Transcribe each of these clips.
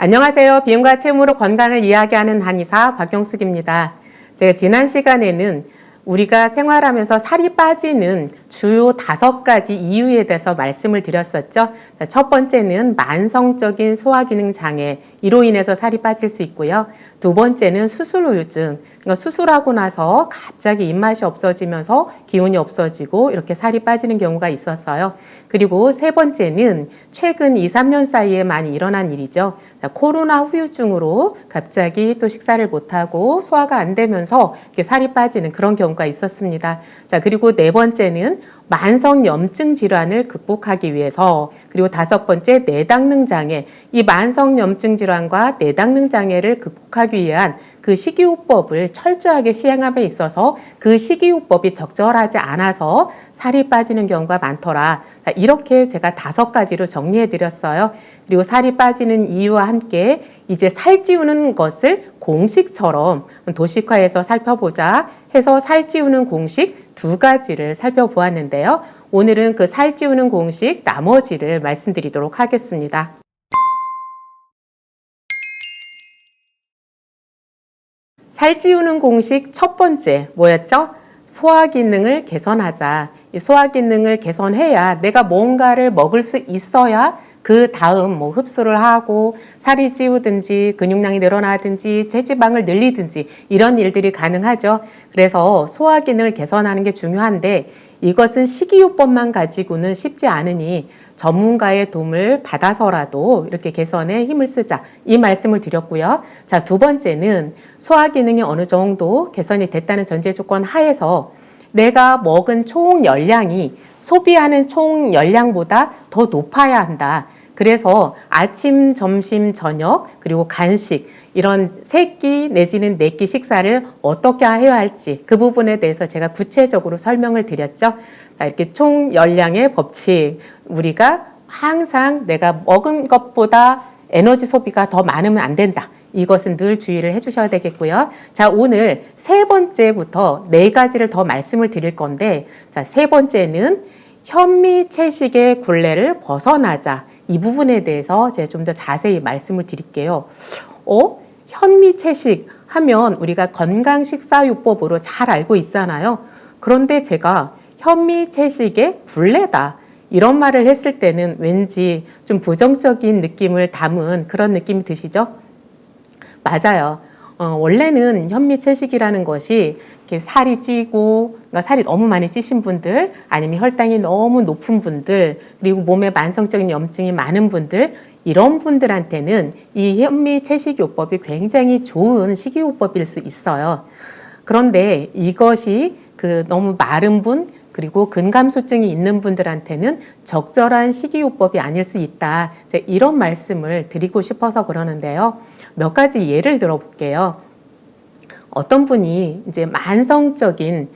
안녕하세요. 비용과 채무로 건강을 이야기하는 한의사 박경숙입니다. 제가 지난 시간에는 우리가 생활하면서 살이 빠지는 주요 5가지 이유에 대해서 말씀을 드렸었죠. 첫 번째는 만성적인 소화기능 장애, 이로 인해서 살이 빠질 수 있고요. 두 번째는 수술 후유증, 그러니까 수술하고 나서 갑자기 입맛이 없어지면서 기운이 없어지고 이렇게 살이 빠지는 경우가 있었어요. 그리고 세 번째는 최근 2, 3년 사이에 많이 일어난 일이죠. 코로나 후유증으로 갑자기 또 식사를 못하고 소화가 안 되면서 이렇게 살이 빠지는 그런 경우가 있었습니다. 자, 그리고 네 번째는 만성 염증 질환을 극복하기 위해서, 그리고 5번째 내당능 장애, 이 만성 염증 질환과 내당능 장애를 극복하기 위한 그 식이요법을 철저하게 시행함에 있어서 그 식이요법이 적절하지 않아서 살이 빠지는 경우가 많더라. 자, 이렇게 제가 5가지로 정리해 드렸어요. 그리고 살이 빠지는 이유와 함께 이제 살찌우는 것을 공식처럼 도식화해서 살펴보자 해서 살찌우는 공식 2가지를 살펴보았는데요. 오늘은 그 살찌우는 공식 나머지를 말씀드리도록 하겠습니다. 살찌우는 공식 첫 번째 뭐였죠? 소화 기능을 개선하자. 이 소화 기능을 개선해야 내가 뭔가를 먹을 수 있어야 그 다음 흡수를 하고 살이 찌우든지 근육량이 늘어나든지 체지방을 늘리든지 이런 일들이 가능하죠. 그래서 소화 기능을 개선하는 게 중요한데 이것은 식이요법만 가지고는 쉽지 않으니 전문가의 도움을 받아서라도 이렇게 개선에 힘을 쓰자, 이 말씀을 드렸고요. 자, 두 번째는 소화 기능이 어느 정도 개선이 됐다는 전제 조건 하에서 내가 먹은 총 열량이 소비하는 총 열량보다 더 높아야 한다. 그래서 아침, 점심, 저녁, 그리고 간식, 이런 3끼 내지는 4끼 식사를 어떻게 해야 할지 그 부분에 대해서 제가 구체적으로 설명을 드렸죠. 이렇게 총 열량의 법칙, 우리가 항상 내가 먹은 것보다 에너지 소비가 더 많으면 안 된다. 이것은 늘 주의를 해주셔야 되겠고요. 자, 오늘 3번째부터 4가지를 더 말씀을 드릴 건데, 자, 3번째는 현미채식의 굴레를 벗어나자. 이 부분에 대해서 제가 좀 더 자세히 말씀을 드릴게요. 현미채식 하면 우리가 건강식사요법으로 잘 알고 있잖아요. 그런데 제가 현미채식의 굴레다, 이런 말을 했을 때는 왠지 좀 부정적인 느낌을 담은 그런 느낌이 드시죠? 맞아요. 원래는 현미채식이라는 것이 이렇게 살이 찌고, 그러니까 살이 너무 많이 찌신 분들, 아니면 혈당이 너무 높은 분들, 그리고 몸에 만성적인 염증이 많은 분들, 이런 분들한테는 이 현미채식요법이 굉장히 좋은 식이요법일 수 있어요. 그런데 이것이 너무 마른 분, 그리고 근감소증이 있는 분들한테는 적절한 식이요법이 아닐 수 있다. 이런 말씀을 드리고 싶어서 그러는데요. 몇 가지 예를 들어볼게요. 어떤 분이 이제 만성적인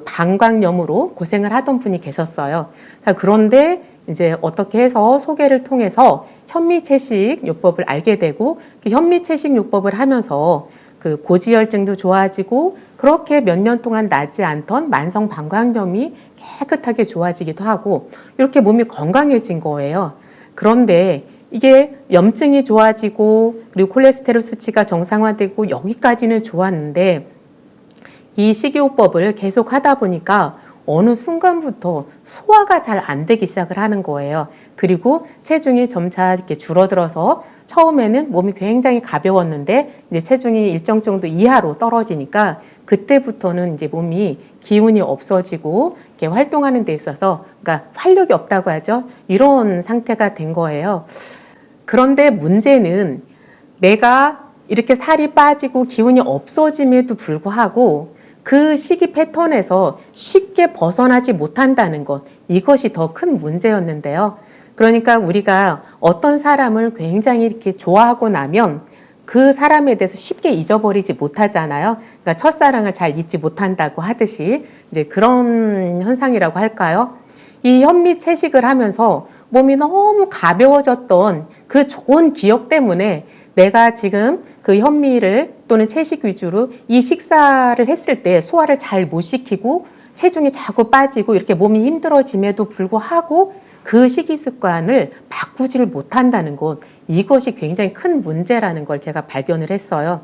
방광염으로 고생을 하던 분이 계셨어요. 자, 그런데 이제 어떻게 해서 소개를 통해서 현미채식 요법을 알게 되고, 현미채식 요법을 하면서 고지혈증도 좋아지고 그렇게 몇 년 동안 나지 않던 만성 방광염이 깨끗하게 좋아지기도 하고 이렇게 몸이 건강해진 거예요. 그런데 이게 염증이 좋아지고 그리고 콜레스테롤 수치가 정상화되고 여기까지는 좋았는데 이 식이요법을 계속 하다 보니까 어느 순간부터 소화가 잘 안 되기 시작을 하는 거예요. 그리고 체중이 점차 이렇게 줄어들어서 처음에는 몸이 굉장히 가벼웠는데 이제 체중이 일정 정도 이하로 떨어지니까 그때부터는 이제 몸이 기운이 없어지고 이렇게 활동하는 데 있어서, 그러니까 활력이 없다고 하죠. 이런 상태가 된 거예요. 그런데 문제는 내가 이렇게 살이 빠지고 기운이 없어짐에도 불구하고 그 식이 패턴에서 쉽게 벗어나지 못한다는 것, 이것이 더 큰 문제였는데요. 그러니까 우리가 어떤 사람을 굉장히 이렇게 좋아하고 나면 그 사람에 대해서 쉽게 잊어버리지 못하잖아요. 그러니까 첫사랑을 잘 잊지 못한다고 하듯이 이제 그런 현상이라고 할까요? 이 현미채식을 하면서 몸이 너무 가벼워졌던 그 좋은 기억 때문에 내가 지금 그 현미를 또는 채식 위주로 이 식사를 했을 때 소화를 잘 못 시키고 체중이 자꾸 빠지고 이렇게 몸이 힘들어짐에도 불구하고 그 식이 습관을 바꾸지를 못한다는 것, 이것이 굉장히 큰 문제라는 걸 제가 발견을 했어요.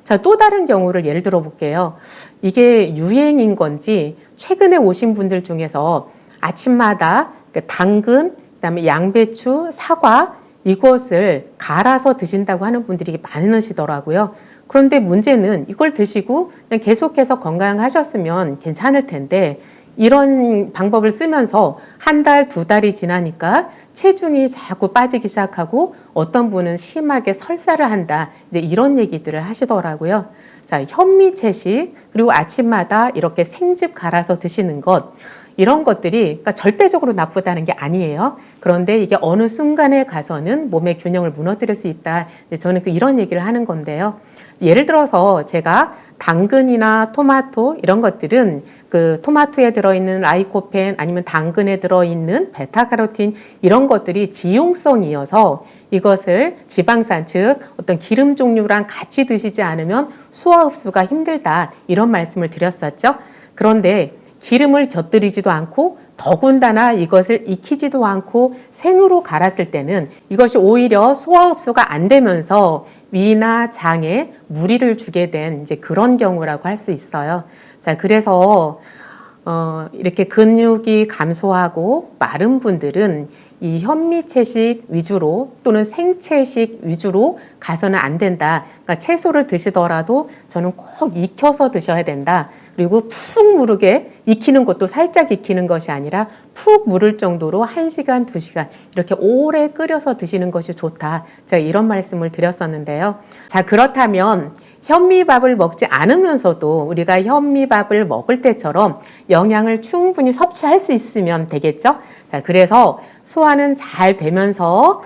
자, 또 다른 경우를 예를 들어 볼게요. 이게 유행인 건지 최근에 오신 분들 중에서 아침마다 당근, 그다음에 양배추, 사과 이것을 갈아서 드신다고 하는 분들이 많으시더라고요. 그런데 문제는 이걸 드시고 그냥 계속해서 건강하셨으면 괜찮을 텐데 이런 방법을 쓰면서 한 달, 두 달이 지나니까 체중이 자꾸 빠지기 시작하고 어떤 분은 심하게 설사를 한다. 이제 이런 얘기들을 하시더라고요. 자, 현미채식 그리고 아침마다 이렇게 생즙 갈아서 드시는 것 이런 것들이 그러니까 절대적으로 나쁘다는 게 아니에요. 그런데 이게 어느 순간에 가서는 몸의 균형을 무너뜨릴 수 있다. 저는 이런 얘기를 하는 건데요. 예를 들어서 제가 당근이나 토마토 이런 것들은 그 토마토에 들어있는 라이코펜 아니면 당근에 들어있는 베타카로틴 이런 것들이 지용성이어서 이것을 지방산 즉 어떤 기름 종류랑 같이 드시지 않으면 소화 흡수가 힘들다 이런 말씀을 드렸었죠. 그런데 기름을 곁들이지도 않고 더군다나 이것을 익히지도 않고 생으로 갈았을 때는 이것이 오히려 소화 흡수가 안 되면서 위나 장에 무리를 주게 된 이제 그런 경우라고 할 수 있어요. 자, 그래서 이렇게 근육이 감소하고 마른 분들은 이 현미채식 위주로 또는 생채식 위주로 가서는 안 된다. 그러니까 채소를 드시더라도 저는 꼭 익혀서 드셔야 된다. 그리고 푹 무르게 익히는 것도 살짝 익히는 것이 아니라 푹 무를 정도로 1시간, 2시간 이렇게 오래 끓여서 드시는 것이 좋다. 제가 이런 말씀을 드렸었는데요. 자, 그렇다면 현미밥을 먹지 않으면서도 우리가 현미밥을 먹을 때처럼 영양을 충분히 섭취할 수 있으면 되겠죠? 자, 그래서 소화는 잘 되면서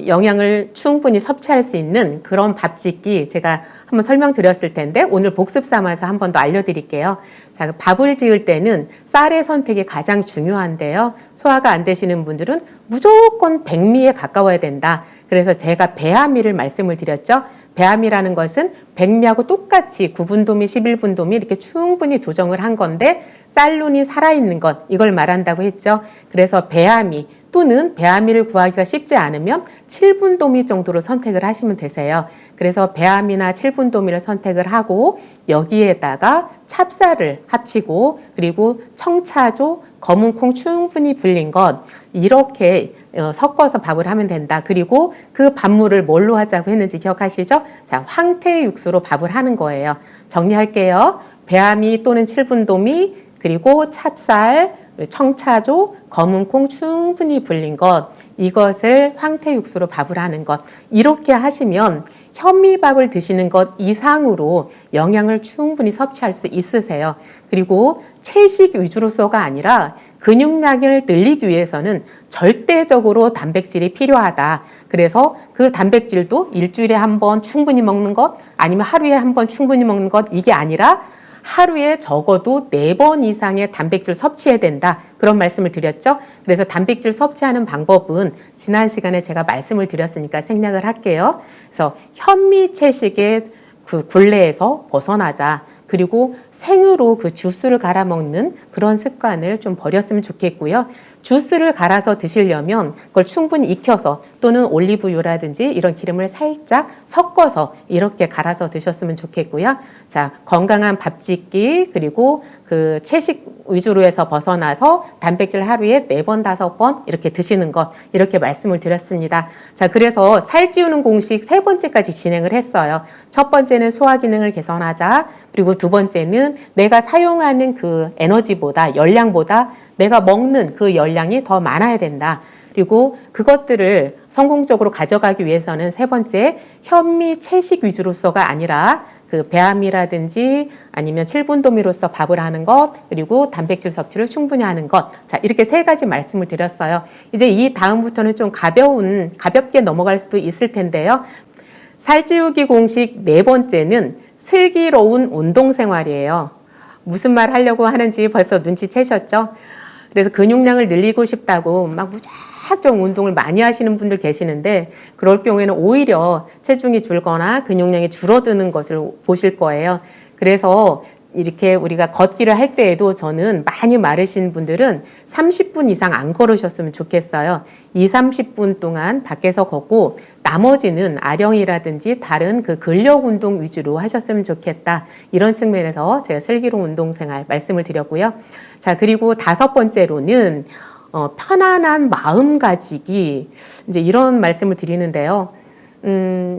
영양을 충분히 섭취할 수 있는 그런 밥 짓기 제가 한번 설명드렸을 텐데 오늘 복습 삼아서 한 번 더 알려드릴게요. 자, 밥을 지을 때는 쌀의 선택이 가장 중요한데요. 소화가 안 되시는 분들은 무조건 백미에 가까워야 된다. 그래서 제가 배아미를 말씀을 드렸죠. 배아미라는 것은 백미하고 똑같이 9분도미, 11분도미 이렇게 충분히 조정을 한 건데 쌀눈이 살아있는 것 이걸 말한다고 했죠. 그래서 배아미 또는 배아미를 구하기가 쉽지 않으면 7분도미 정도로 선택을 하시면 되세요. 그래서 배아미나 7분도미를 선택을 하고 여기에다가 찹쌀을 합치고 그리고 청차조, 검은콩 충분히 불린 것 이렇게 섞어서 밥을 하면 된다. 그리고 그 밥물을 뭘로 하자고 했는지 기억하시죠? 자, 황태 육수로 밥을 하는 거예요. 정리할게요. 배아미 또는 7분도미 그리고 찹쌀, 청차조, 검은콩 충분히 불린 것 이것을 황태 육수로 밥을 하는 것 이렇게 하시면 현미밥을 드시는 것 이상으로 영양을 충분히 섭취할 수 있으세요. 그리고 채식 위주로서가 아니라 근육량을 늘리기 위해서는 절대적으로 단백질이 필요하다. 그래서 그 단백질도 일주일에 한 번 충분히 먹는 것 아니면 하루에 한 번 충분히 먹는 것 이게 아니라 하루에 적어도 4번 이상의 단백질 섭취해야 된다. 그런 말씀을 드렸죠. 그래서 단백질 섭취하는 방법은 지난 시간에 제가 말씀을 드렸으니까 생략을 할게요. 그래서 현미채식의 그 굴레에서 벗어나자. 그리고 생으로 그 주스를 갈아 먹는 그런 습관을 좀 버렸으면 좋겠고요. 주스를 갈아서 드시려면 그걸 충분히 익혀서 또는 올리브유라든지 이런 기름을 살짝 섞어서 이렇게 갈아서 드셨으면 좋겠고요. 자, 건강한 밥 짓기 그리고 그 채식 위주로 해서 벗어나서 단백질 하루에 4번, 5번 이렇게 드시는 것 이렇게 말씀을 드렸습니다. 자, 그래서 살찌우는 공식 3번째까지 진행을 했어요. 첫 번째는 소화 기능을 개선하자. 그리고 두 번째는 내가 사용하는 그 에너지보다 열량보다 내가 먹는 그 열량이 더 많아야 된다. 그리고 그것들을 성공적으로 가져가기 위해서는 세 번째 현미 채식 위주로서가 아니라 그 배아미라든지 아니면 7분도미로서 밥을 하는 것 그리고 단백질 섭취를 충분히 하는 것. 자, 이렇게 3가지 말씀을 드렸어요. 이제 이 다음부터는 좀 가볍게 넘어갈 수도 있을 텐데요. 살찌우기 공식 4번째는 슬기로운 운동생활이에요. 무슨 말 하려고 하는지 벌써 눈치채셨죠? 그래서 근육량을 늘리고 싶다고 막 무작정 운동을 많이 하시는 분들 계시는데 그럴 경우에는 오히려 체중이 줄거나 근육량이 줄어드는 것을 보실 거예요. 그래서 이렇게 우리가 걷기를 할 때에도 저는 많이 마르신 분들은 30분 이상 안 걸으셨으면 좋겠어요. 2, 30분 동안 밖에서 걷고 나머지는 아령이라든지 다른 그 근력 운동 위주로 하셨으면 좋겠다. 이런 측면에서 제가 슬기로운 운동생활 말씀을 드렸고요. 자, 그리고 5번째로는 편안한 마음가짐이 이제 이런 말씀을 드리는데요.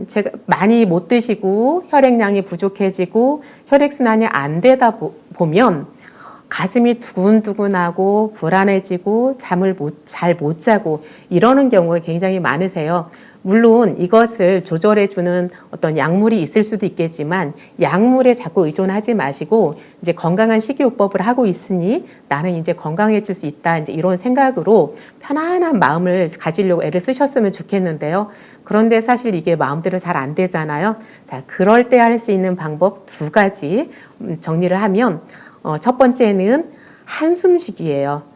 제가 많이 못 드시고 혈액량이 부족해지고 혈액순환이 안 되다 보면 가슴이 두근두근하고 불안해지고 잠을 잘 못 자고 이러는 경우가 굉장히 많으세요. 물론 이것을 조절해주는 어떤 약물이 있을 수도 있겠지만 약물에 자꾸 의존하지 마시고 이제 건강한 식이요법을 하고 있으니 나는 이제 건강해질 수 있다. 이제 이런 생각으로 편안한 마음을 가지려고 애를 쓰셨으면 좋겠는데요. 그런데 사실 이게 마음대로 잘 안 되잖아요. 자, 그럴 때 할 수 있는 방법 2가지 정리를 하면 첫 번째는 한숨쉬기예요.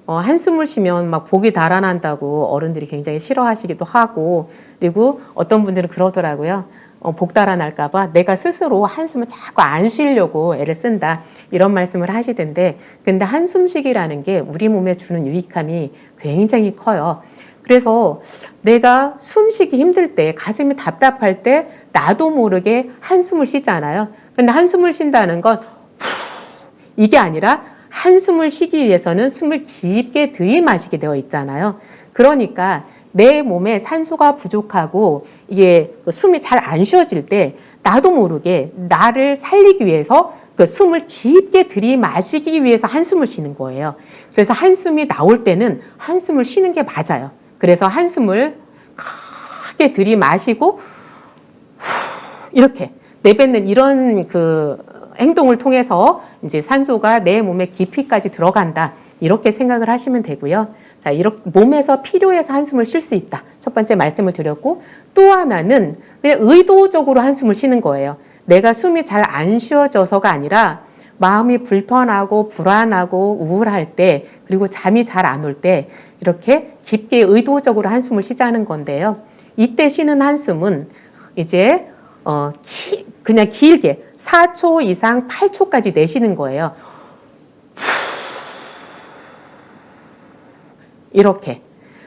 한숨을 쉬면 막 복이 달아난다고 어른들이 굉장히 싫어하시기도 하고 그리고 어떤 분들은 그러더라고요. 복 달아날까 봐 내가 스스로 한숨을 자꾸 안 쉬려고 애를 쓴다. 이런 말씀을 하시던데 근데 한숨쉬기라는 게 우리 몸에 주는 유익함이 굉장히 커요. 그래서 내가 숨쉬기 힘들 때 가슴이 답답할 때 나도 모르게 한숨을 쉬잖아요. 근데 한숨을 쉰다는 건 이게 아니라 한숨을 쉬기 위해서는 숨을 깊게 들이마시게 되어 있잖아요. 그러니까 내 몸에 산소가 부족하고 이게 숨이 잘 안 쉬어질 때 나도 모르게 나를 살리기 위해서 그 숨을 깊게 들이마시기 위해서 한숨을 쉬는 거예요. 그래서 한숨이 나올 때는 한숨을 쉬는 게 맞아요. 그래서 한숨을 크게 들이마시고 이렇게 내뱉는 이런 그 행동을 통해서 이제 산소가 내 몸에 깊이까지 들어간다. 이렇게 생각을 하시면 되고요. 자, 이렇게 몸에서 필요해서 한숨을 쉴 수 있다. 첫 번째 말씀을 드렸고 또 하나는 그냥 의도적으로 한숨을 쉬는 거예요. 내가 숨이 잘 안 쉬어져서가 아니라 마음이 불편하고 불안하고 우울할 때 그리고 잠이 잘 안 올 때 이렇게 깊게 의도적으로 한숨을 쉬자는 건데요. 이때 쉬는 한숨은 이제 그냥 길게 4초 이상 8초까지 내쉬는 거예요. 이렇게.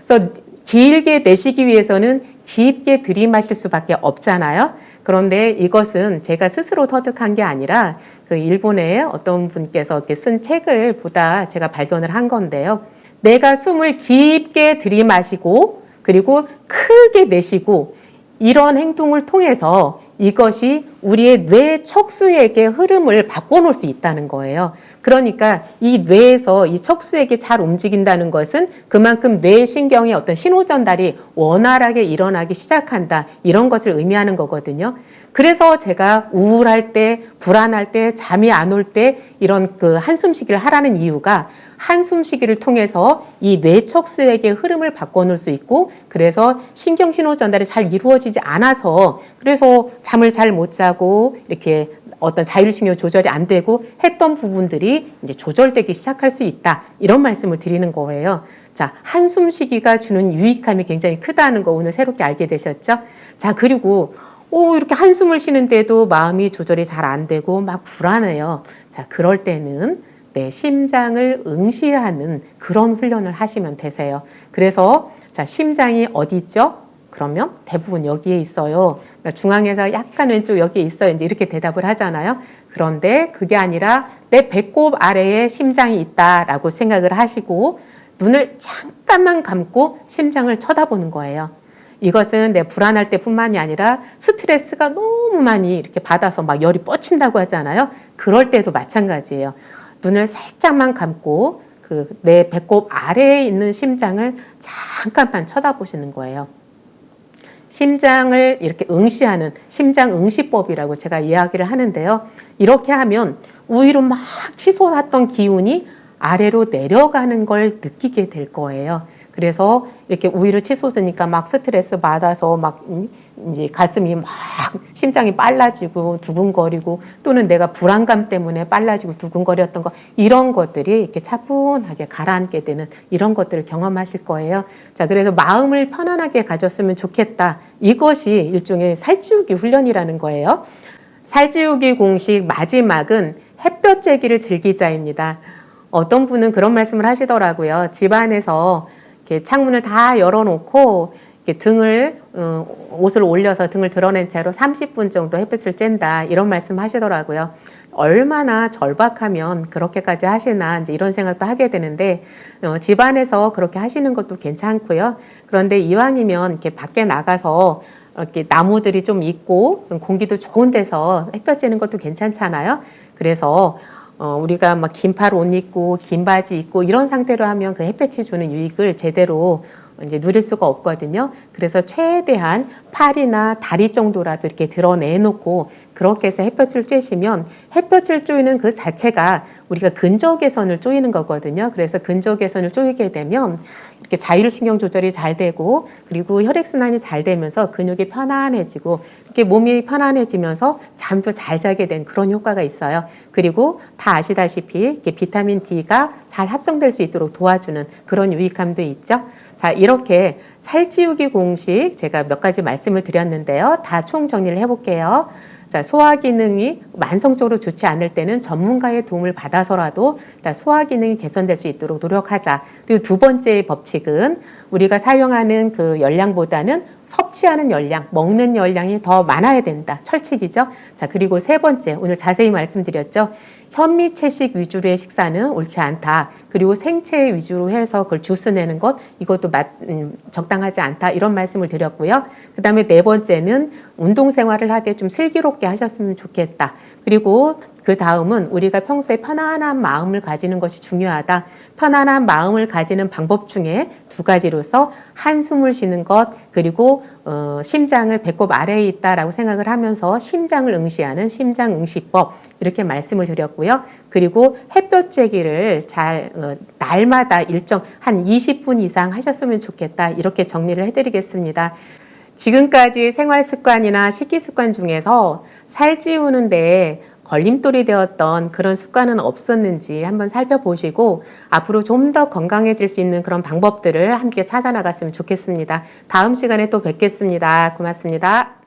그래서 길게 내쉬기 위해서는 깊게 들이마실 수밖에 없잖아요. 그런데 이것은 제가 스스로 터득한 게 아니라 그 일본의 어떤 분께서 이렇게 쓴 책을 보다 제가 발견을 한 건데요. 내가 숨을 깊게 들이마시고 그리고 크게 내쉬고 이런 행동을 통해서 이것이 우리의 뇌 척수액의 흐름을 바꿔놓을 수 있다는 거예요. 그러니까 이 뇌에서 이 척수액이 잘 움직인다는 것은 그만큼 뇌 신경의 어떤 신호 전달이 원활하게 일어나기 시작한다. 이런 것을 의미하는 거거든요. 그래서 제가 우울할 때, 불안할 때, 잠이 안 올 때 이런 그 한숨쉬기를 하라는 이유가 한숨쉬기를 통해서 이 뇌척수액의 흐름을 바꿔놓을 수 있고 그래서 신경신호 전달이 잘 이루어지지 않아서 그래서 잠을 잘 못 자고 이렇게 어떤 자율신경 조절이 안 되고 했던 부분들이 이제 조절되기 시작할 수 있다. 이런 말씀을 드리는 거예요. 자, 한숨쉬기가 주는 유익함이 굉장히 크다는 거 오늘 새롭게 알게 되셨죠? 자, 그리고 이렇게 한숨을 쉬는데도 마음이 조절이 잘 안 되고 막 불안해요. 자, 그럴 때는 내 심장을 응시하는 그런 훈련을 하시면 되세요. 그래서 자, 심장이 어디 있죠? 그러면 대부분 여기에 있어요. 그러니까 중앙에서 약간 왼쪽 여기에 있어요. 이제 이렇게 대답을 하잖아요. 그런데 그게 아니라 내 배꼽 아래에 심장이 있다라고 생각을 하시고 눈을 잠깐만 감고 심장을 쳐다보는 거예요. 이것은 내 불안할 때뿐만이 아니라 스트레스가 너무 많이 이렇게 받아서 막 열이 뻗친다고 하잖아요. 그럴 때도 마찬가지예요. 눈을 살짝만 감고 그 내 배꼽 아래에 있는 심장을 잠깐만 쳐다보시는 거예요. 심장을 이렇게 응시하는 심장 응시법이라고 제가 이야기를 하는데요. 이렇게 하면 위로 막 치솟았던 기운이 아래로 내려가는 걸 느끼게 될 거예요. 그래서 이렇게 위로 치솟으니까 막 스트레스 받아서 막 이제 가슴이 막 심장이 빨라지고 두근거리고 또는 내가 불안감 때문에 빨라지고 두근거렸던 거 이런 것들이 이렇게 차분하게 가라앉게 되는 이런 것들을 경험하실 거예요. 자, 그래서 마음을 편안하게 가졌으면 좋겠다. 이것이 일종의 살찌우기 훈련이라는 거예요. 살찌우기 공식 마지막은 햇볕 쬐기를 즐기자입니다. 어떤 분은 그런 말씀을 하시더라고요. 집안에서 이렇게 창문을 다 열어놓고 이렇게 옷을 올려서 등을 드러낸 채로 30분 정도 햇볕을 쬐다 이런 말씀 하시더라고요. 얼마나 절박하면 그렇게까지 하시나 이제 이런 생각도 하게 되는데 집안에서 그렇게 하시는 것도 괜찮고요. 그런데 이왕이면 이렇게 밖에 나가서 이렇게 나무들이 좀 있고 공기도 좋은 데서 햇볕 쬐는 것도 괜찮잖아요. 그래서 우리가 막 긴팔 옷 입고 긴 바지 입고 이런 상태로 하면 그 햇볕이 주는 유익을 제대로 이제 누릴 수가 없거든요. 그래서 최대한 팔이나 다리 정도라도 이렇게 드러내놓고 그렇게 해서 햇볕을 쬐시면 햇볕을 쬐는 그 자체가 우리가 근저 개선을 쪼이는 거거든요. 그래서 근저 개선을 쪼이게 되면 이렇게 자율신경 조절이 잘 되고 그리고 혈액순환이 잘 되면서 근육이 편안해지고 이렇게 몸이 편안해지면서 잠도 잘 자게 된 그런 효과가 있어요. 그리고 다 아시다시피 이렇게 비타민 D가 잘 합성될 수 있도록 도와주는 그런 유익함도 있죠. 자, 이렇게 살찌우기 공식 제가 몇 가지 말씀을 드렸는데요. 다 총 정리를 해볼게요. 자, 소화 기능이 만성적으로 좋지 않을 때는 전문가의 도움을 받아서라도 소화 기능이 개선될 수 있도록 노력하자. 그리고 두 번째 법칙은 우리가 사용하는 그 열량보다는 섭취하는 열량, 먹는 열량이 더 많아야 된다. 철칙이죠. 자, 그리고 세 번째, 오늘 자세히 말씀드렸죠. 현미 채식 위주로의 식사는 옳지 않다. 그리고 생채 위주로 해서 그걸 주스 내는 것 이것도 적당하지 않다. 이런 말씀을 드렸고요. 그 다음에 네 번째는 운동생활을 하되 좀 슬기롭게 하셨으면 좋겠다. 그리고 그 다음은 우리가 평소에 편안한 마음을 가지는 것이 중요하다. 편안한 마음을 가지는 방법 중에 두 가지로서 한숨을 쉬는 것 그리고 심장을 배꼽 아래에 있다라고 생각을 하면서 심장을 응시하는 심장응시법 이렇게 말씀을 드렸고요. 그리고 햇볕 쬐기를 잘 날마다 일정 한 20분 이상 하셨으면 좋겠다. 이렇게 정리를 해드리겠습니다. 지금까지 생활습관이나 식이습관 중에서 살 찌우는데 걸림돌이 되었던 그런 습관은 없었는지 한번 살펴보시고 앞으로 좀 더 건강해질 수 있는 그런 방법들을 함께 찾아 나갔으면 좋겠습니다. 다음 시간에 또 뵙겠습니다. 고맙습니다.